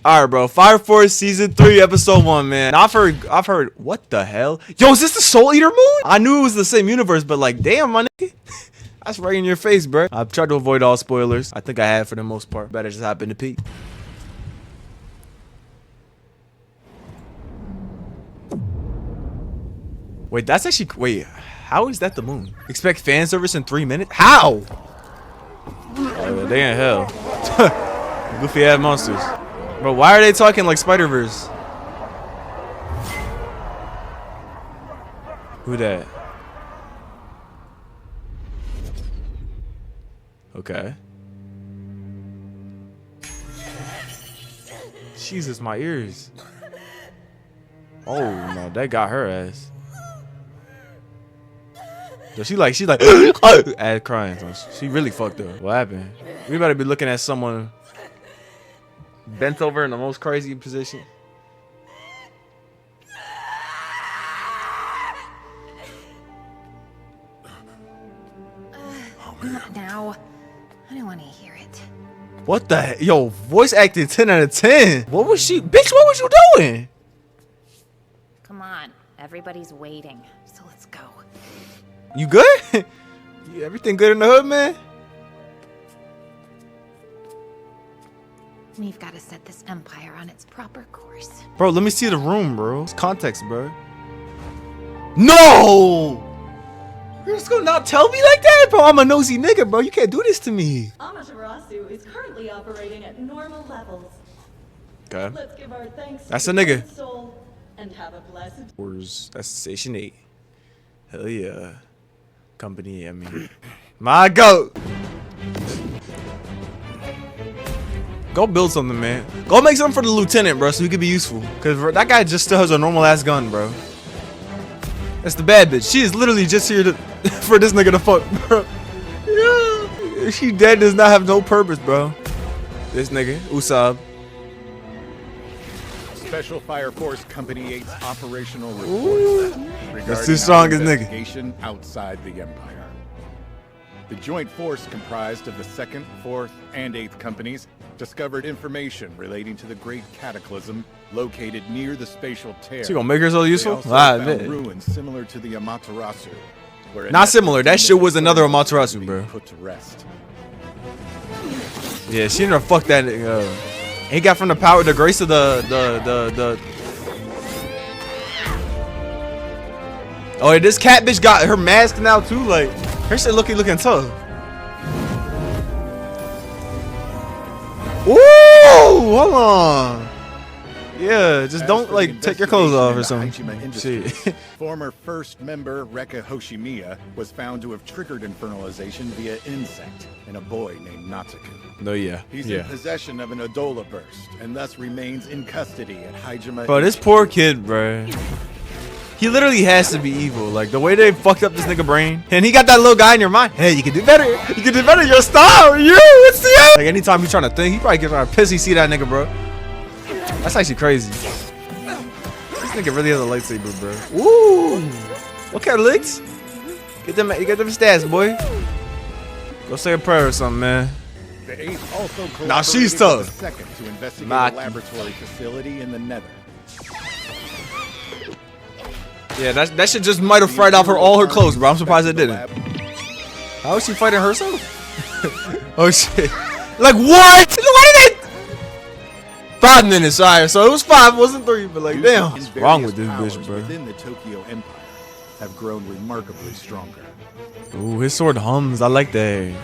All right, bro. Fire Force season 3, episode 1, man. I've heard. What the hell? Yo, is this the Soul Eater moon? I knew it was the same universe, but like, damn, my nigga. That's right in your face, bro. I've tried to avoid all spoilers. I think I have for the most part. Better just hop in the peak. Wait, that's actually. Wait, how is that the moon? Expect fan service in 3 minutes? How? Oh, they in hell. Goofy ass monsters. Bro, why are they talking like Spider-Verse? Who that? Okay. Jesus, my ears. Oh no, that got her ass. So she's like ass crying. So she really fucked up. What happened? We better be looking at someone bent over in the most crazy position. Not now. I don't want to hear it. What the heck? Yo, voice acting 10 out of 10. What was she? Bitch, what was you doing? Come on. Everybody's waiting. So let's go. You good? Yeah, everything good in the hood, man? We've got to set this empire on its proper course. Bro, let me see the room, bro. It's context, bro. No! You're just gonna not tell me like that, bro? I'm a nosy nigga, bro. You can't do this to me. Amaterasu is currently operating at normal levels. Okay. Let's give our thanks That's to a the nigga. Good Soul and have a blessed. That's Station 8. Hell yeah. Company, I mean. My goat. Go build something, man. Go make something for the lieutenant, bro, so he could be useful. Because that guy just still has a normal ass gun, bro. That's the bad bitch. She is literally just here to for this nigga to fuck, bro. Yeah. She dead does not have no purpose, bro. This nigga, Usab. Special Fire Force Company 8's operational report regarding That's too strong, our as nigga. investigation outside the Empire. The joint force comprised of the 2nd, 4th, and 8th companies discovered information relating to the Great Cataclysm located near the spatial tear. She gonna make her so They useful? also Alright, found man. ruins similar to the Amaterasu. where an Not similar. That estimate shit was of another criminals Amaterasu, being bro. Put to rest. Yeah, she never fucked that nigga. He got from the power, the grace of the. Oh, this cat bitch got her mask now too. Like her shit looking tough. Ooh, hold on. Yeah, just As don't for like the take your clothes off or investigation something. into Hajime Industries, Shit. former first member Reka Hoshimiya was found to have triggered infernalization via insect in a boy named Natsuku. No, yeah, He's yeah. in possession of an Odola burst and thus remains in custody at Hajime. Bro, this poor kid, bro. He literally has to be evil. Like the way they fucked up this nigga brain, and he got that little guy in your mind. Hey, you can do better. You can do better. Your style, it's you. Like anytime he's trying to think, he probably gets pissed. He see that nigga, bro. That's actually crazy. This nigga really has a lightsaber, bro. Ooh. Okay, licks. Get them stats, boy. Go say a prayer or something, man. The 8th also Nah, she's collaborated tough. with the 2nd to investigate Maki. a laboratory facility in the Nether. Yeah, that shit just might have fried off all her clothes, bro. I'm surprised it didn't. How is she fighting herself? Oh shit! Like what? Why did they? 5 minutes, sorry. So it was 5, it wasn't 3. But like, damn, what's wrong with this bitch, bro? Within the Tokyo Empire have grown remarkably stronger. Ooh, his sword hums. I like that.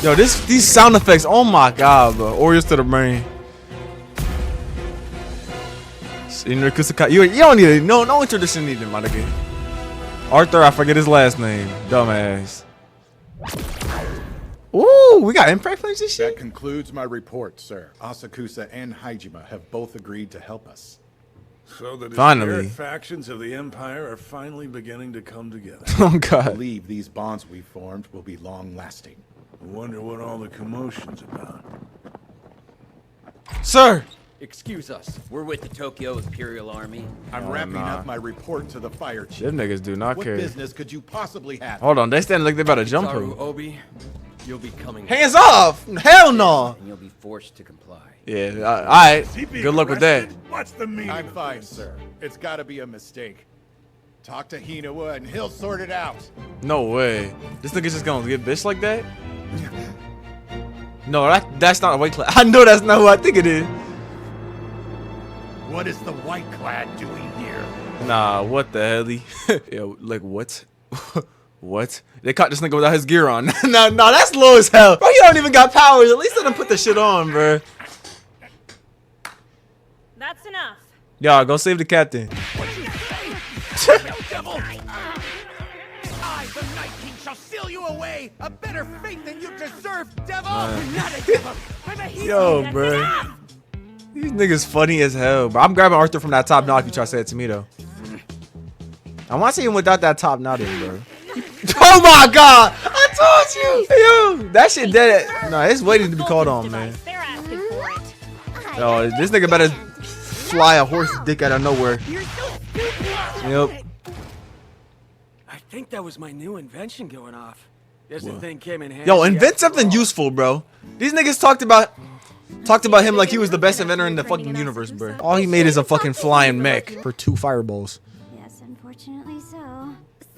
Yo, these sound effects. Oh my god, bro. Warriors to the brain. You don't need it. No introduction needed, my nigga. Arthur, I forget his last name. Dumbass. Ooh, we got impact flames and That shit. concludes my report, sir. Asakusa and Hajime have both agreed to help us. So the Finally. disparate factions of the Empire are finally beginning to come together. Oh I god. believe these bonds we've formed will be long-lasting. I wonder what all the commotion's about. Sir. Excuse us, we're with the Tokyo Imperial Army. I'm wrapping up my report to the fire chief. Them niggas do not What care. business could you possibly have? Hold on, they stand like they about to jump Saru her. Obi, You'll be coming. Hands off! Hell no! And you'll be forced to comply. Yeah, all right. Is he being Good luck with that. arrested? What's the meaning I'm of fine, this? sir. It's gotta be a mistake. Talk to Hinawa and he'll sort it out. No way. This nigga's just gonna get bitch like that? No, that's not a White Clad. I know that's not who I think it is. What is the White Clad doing here? Nah, what the hell? Yo, like what? What? They caught this nigga without his gear on. No, that's low as hell. Bro, you don't even got powers. At least let him put the shit on, bro. That's enough. Y'all, go save the captain. Devil! I, the Night King, shall seal you away. A better fate than you deserve, devil. Not a devil. I'm a hero. Yo, bro. These niggas funny as hell, bro. I'm grabbing Arthur from that top knot if you try to say it to me, though. I want to see him without that top knot in, bro. Oh my god! I told you! Yo, that shit dead. No, it's waiting to be called on, man. They're asking for it. Yo, this nigga better fly a horse dick out of nowhere. Yep. I think that was my new invention going off. Guess the thing came in handy. Yo, invent after something all. useful, bro. These niggas talked about him like he was the best inventor in the fucking universe, bro. All he made is a fucking flying mech for 2 fireballs. Yes, unfortunately so.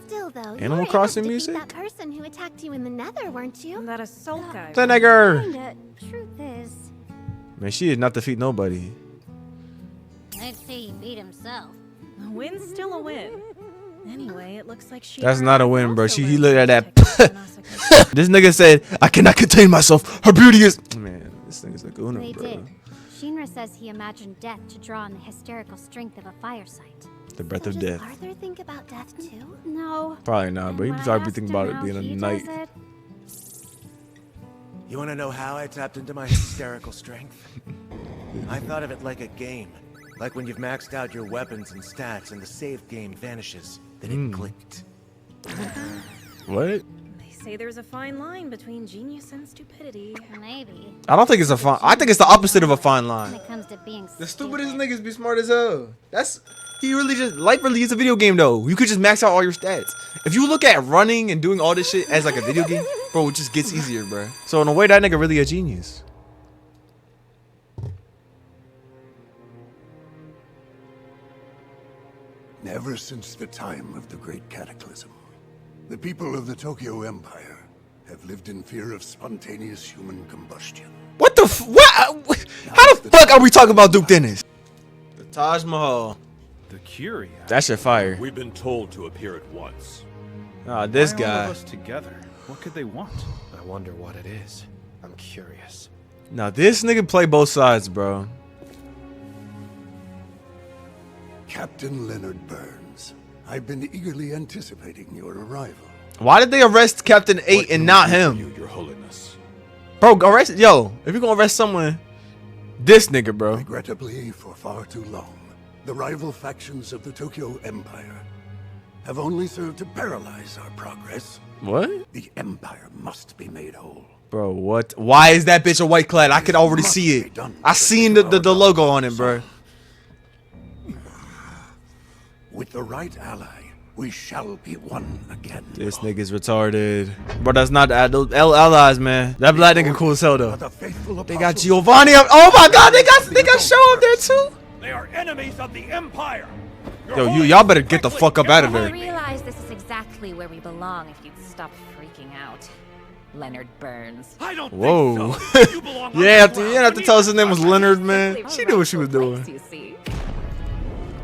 Still though, Animal you were able Crossing to defeat music? that person who attacked you in the Nether, weren't you? That assault guy. That nigger. Kinda. Truth is, Man, she did not defeat nobody. I'd say he beat himself. A win's still a win. Anyway, it looks like she. That's not a win, bro. also He learned looked at to that. protect Nausicaa. This nigga said, I cannot contain myself. Her beauty is. Man, this nigga's a gooner, They bro. did. Shinra says he imagined death to draw on the hysterical strength of a firesight. The breath So of does death. Arthur think about death too? No. Probably not, but he And when I probably asked thinking him about it how being a he night. does it, You want to know how I tapped into my hysterical strength? I thought of it like a game. Like when you've maxed out your weapons and stats and the save game vanishes. Then it clicked. What? They say there's a fine line between genius and stupidity. maybe. I don't think it's a fine. I think it's the opposite of a fine When line. it comes to being The stupidest niggas be smart as hell. That's he really just life really is a video game though. You could just max out all your stats. If you look at running and doing all this shit as like a video game, bro, it just gets easier, bro. So in a way, that nigga really a genius. Ever since the time of the Great Cataclysm, the people of the Tokyo Empire have lived in fear of spontaneous human combustion. What the what? How the fuck are we talking about Duke Dennis? The Taj Mahal. The Curie. That shit fire. We've been told to appear at once. Ah, this Why all guy. of us together? What could they want? I wonder what it is. I'm curious. Now this nigga play both sides, bro. Captain Leonard Burns, I've been eagerly anticipating your arrival. Why did they arrest Captain 8 and not him? Your Holiness. Bro, arrest yo. If you're gonna arrest someone, this nigga, bro. Regrettably, for far too long, the rival factions of the Tokyo Empire have only served to paralyze our progress. What? The Empire must be made whole. Bro, what? Why is that bitch a White Clad? I could already see it. I seen the logo on it, bro. With the right ally, we shall be one again. This nigga's retarded. Bro, that's not those allies, man. That black nigga cool as hell though. The faithful They got apostles- Giovanni up. Oh my god, they got Show up there too. They are enemies of the Empire. Yo, y'all better get the fuck up out of I there. realize this is exactly where we belong if you'd stop freaking out. Leonard Burns. I don't Whoa. think so. You belong You didn't have to tell us his name was Leonard, man. Simply She knew what she was rightful place, doing. You see.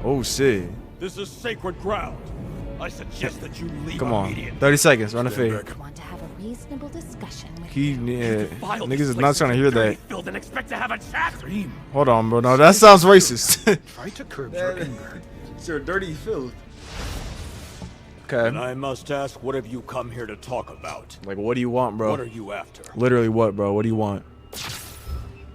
Oh shit. This is sacred ground. I suggest that you leave Come on. immediately. 30 seconds. Run the fade. I want to have a reasonable discussion with He, you. yeah. File Niggas this is not place trying to hear that. filled and expect to have a chat. Dream. Hold on, bro. No, that sounds racist. Try to curb your anger. It's your dirty filth. Okay. And I must ask, what have you come here to talk about? Like, what do you want, bro? What are you after? Literally what, bro? What do you want?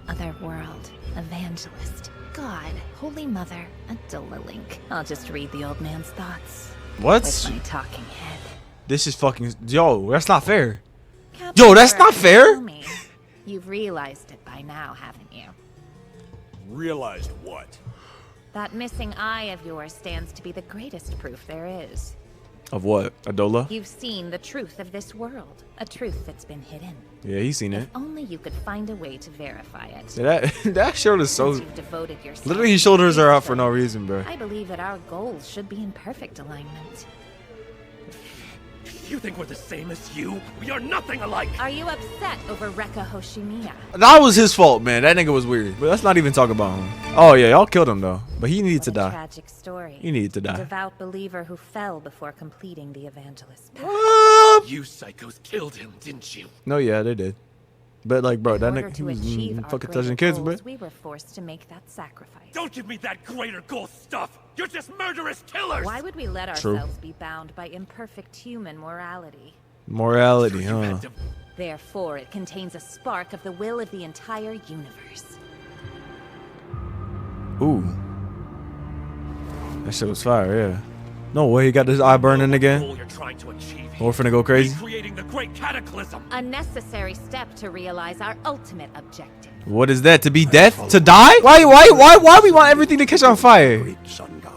Otherworld, evangelist, God, Holy Mother, a Link. I'll just read the old man's thoughts. What? With my talking head. This is fucking. Yo, that's not fair. Captain Yo, that's not fair. Obi, you've realized it by now, haven't you? Realized what? That missing eye of yours stands to be the greatest proof there is. Of what? Adola? You've seen the truth of this world, a truth that's been hidden. Yeah, he's seen it. If only you could find a way to verify it. Yeah, that shoulder's so. Since you've devoted yourself Literally, his to shoulders are out research, for no reason, bro. I believe that our goals should be in perfect alignment. You think we're the same as you? We are nothing alike! Are you upset over Rekka Hoshimiya? That was his fault, man. That nigga was weird. But let's not even talk about him. Oh yeah, y'all killed him though. But he needed to die. Tragic story. He needed to die. A devout believer who fell before completing the evangelist's path. You psychos killed him, didn't you? No, yeah, they did. But like, bro, that In order nigga, he to was achieve our fucking greater touching kids, bro. goals, we were forced to make that sacrifice. Don't give me that greater goal stuff! You're just murderous killers! Why would we let True. ourselves be bound by imperfect human morality? Morality, huh? Therefore, it contains a spark of the will of the entire universe. Ooh. That shit was fire, yeah. No way, he got this eye burning again. Goal you're trying to achieve We're finna go crazy. creating the great cataclysm. A necessary step to realize our ultimate objective. What is that? To be death? To die? Why we want everything to catch on fire? Great sun god.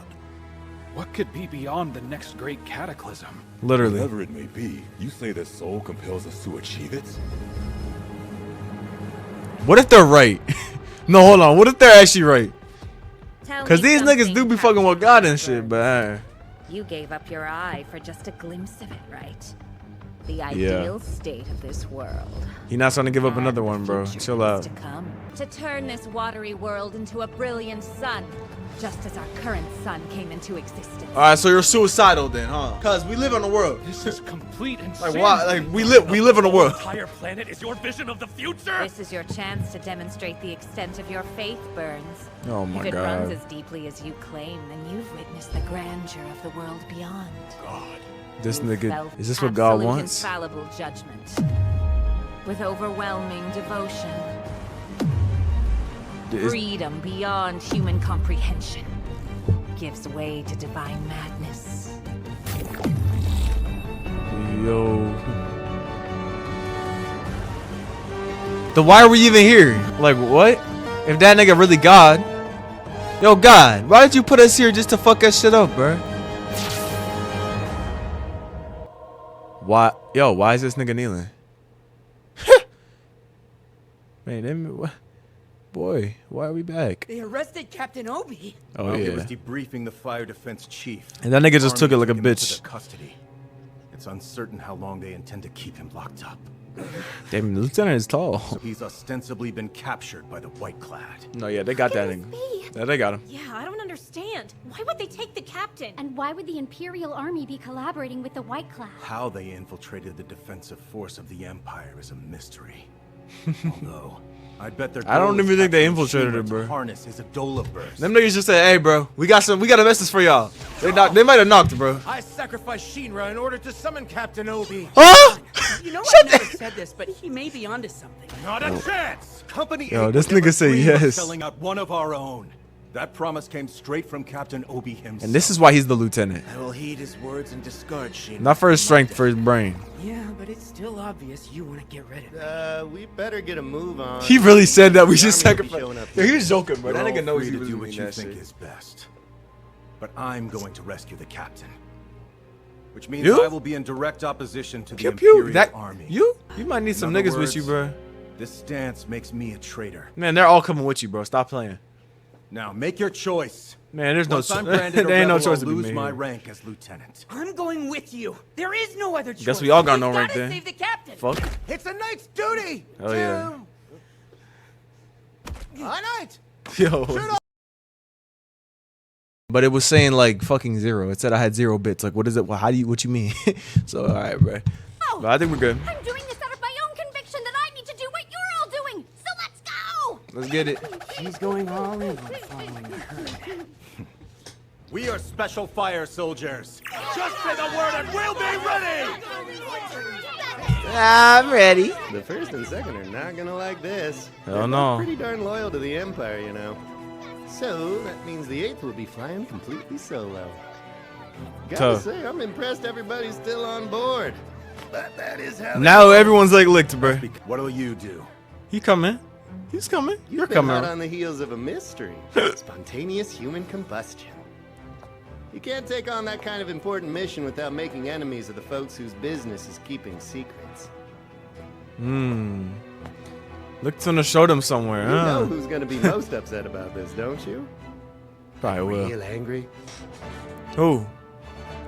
What could be beyond the next great cataclysm? Literally. Whatever it may be, you say the soul compels us to achieve it? What if they're right? No, hold on. What if they're actually right? Tell Cause me these niggas something, do be fucking with Captain God and Obi. shit, but You gave up your eye for just a glimpse of it, right? The ideal state of this world. he not trying to give up And another the one, bro. future Chill is out. To come. To turn this watery world into a brilliant sun, just as our current sun came into existence. All right, so you're suicidal then, huh? Cause we live in a world. This is complete Like insanity. why? Like we live in a world. The entire planet is your vision of the future? This is your chance to demonstrate the extent of your faith, Burns. Oh my If it runs god. as deeply as you claim, then you've witnessed the grandeur of the world beyond. This You've nigga, felt is this what God absolute wants? Infallible judgment, with overwhelming devotion, Is- freedom beyond human comprehension, gives way to divine madness. Yo. Then why are we even here? Like what? If that nigga really God. Yo, God, why did you put us here just to fuck us shit up, bro? Why? Yo, why is this nigga kneeling? Man, them, boy, why are we back? They arrested Captain Obi. Oh While he yeah. was debriefing the fire defense chief. And that nigga just the took it Army like a him into bitch. their custody. It's uncertain how long they intend to keep him locked up. Damn, the lieutenant is tall. So he's ostensibly been captured by the White Clad. No, yeah, they got that Can nigga. this be? Yeah, they got him. Yeah, I don't understand. Why would they take the captain? And why would the Imperial Army be collaborating with the White Clad? How they infiltrated the defensive force of the Empire is a mystery. Although, I bet their I don't goal is even think they Captain infiltrated Oshima it, bro. to harness his Adola burst. Them niggas just said, "Hey, bro, we got a message for y'all." They might have knocked, bro. I sacrificed Shinra in order to summon Captain Obi. Huh? You know I never said this, but he may be onto something. Not a chance! Company Yo, A this would never nigga say dream of yes. selling out one of our own. That promise came straight from Captain Obi himself. And this is why he's the lieutenant. I will heed his words and discard Shinra. Not for his strength, for his brain. Yeah, but it's still obvious you want to get rid of it. We better get a move on. He really said that we should The army will be sacrifice. showing up Yo, he here. was joking, bro. That You're nigga all knows free he to was do what doing you that think shit. is best. But I'm going to rescue the captain. Which means You? I will be in direct opposition to the Pew Imperial pew. That Army. you? You might need some In other niggas with you, words, bro. This stance makes me a traitor. Man, they're all coming with you, bro. Stop playing. Now make your choice. Man, there's no Once I'm there branded a ain't no rebel, choice I'll to be lose made. my here. rank as lieutenant. I'm going with you. There is no other choice. Guess we all got We've no rank gotta then. Save the captain. Fuck. It's a knight's duty. Oh yeah. A knight. Yo. But it was saying like fucking 0. It said I had 0 bits. Like, what is it? Well, what you mean? So, all right, bro. Oh, But I think we're good. I'm doing this out of my own conviction that I need to do what you're all doing. So let's go. Let's get it. She's going all in on following her. We are special fire soldiers. Just say the word and we'll be ready. I'm ready. The first and second are not gonna like this. Hell They're no. pretty darn loyal to the Empire, you know. So that means the 8th will be flying completely solo. Gotta Tough. say, I'm impressed everybody's still on board. But that is how. Now everyone's like licked, bro. What will you do? He coming. He's coming. You're You've been coming. hot on the heels of a mystery. Spontaneous human combustion. You can't take on that kind of important mission without making enemies of the folks whose business is keeping secrets. Look's gonna show them somewhere, You know who's gonna be most upset about this, don't you? Probably will. Real angry? Who?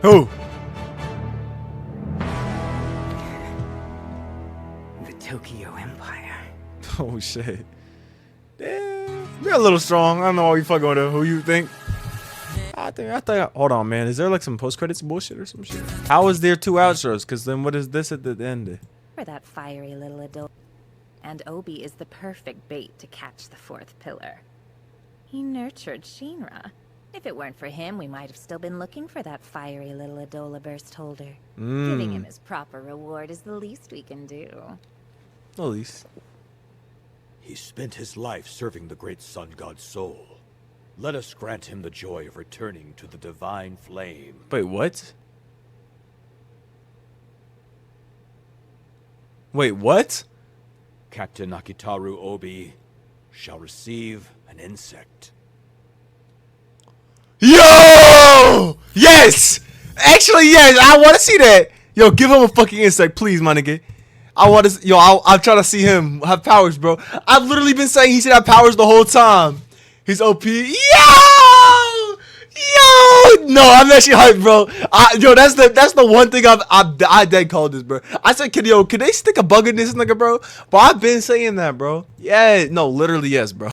Who? The Tokyo Empire. Oh shit. Damn. You're a little strong. I don't know why you fucking with her. Who you think? I think. Hold on, man. Is there like some post credits bullshit or some shit? How is there 2 outros? Because then what is this at the end? For that fiery little adult. And Obi is the perfect bait to catch the 4th pillar. He nurtured Shinra. If it weren't for him, we might have still been looking for that fiery little Adola burst holder. Giving him his proper reward is the least we can do. At least. He spent his life serving the great sun god's soul. Let us grant him the joy of returning to the divine flame. Wait, what? Wait, what? Captain Akitaru Obi shall receive an insect. Yo! Yes! Actually, yes. I want to see that. Yo, give him a fucking insect, please, my nigga. I want to. Yo, I'm trying to see him have powers, bro. I've literally been saying he should have powers the whole time. He's OP. Yo! No, I'm actually hyped, bro. Yo, that's the one thing I dead called this, bro. I said, can they stick a bug in this nigga, bro? But I've been saying that, bro. Yeah, no, literally yes, bro.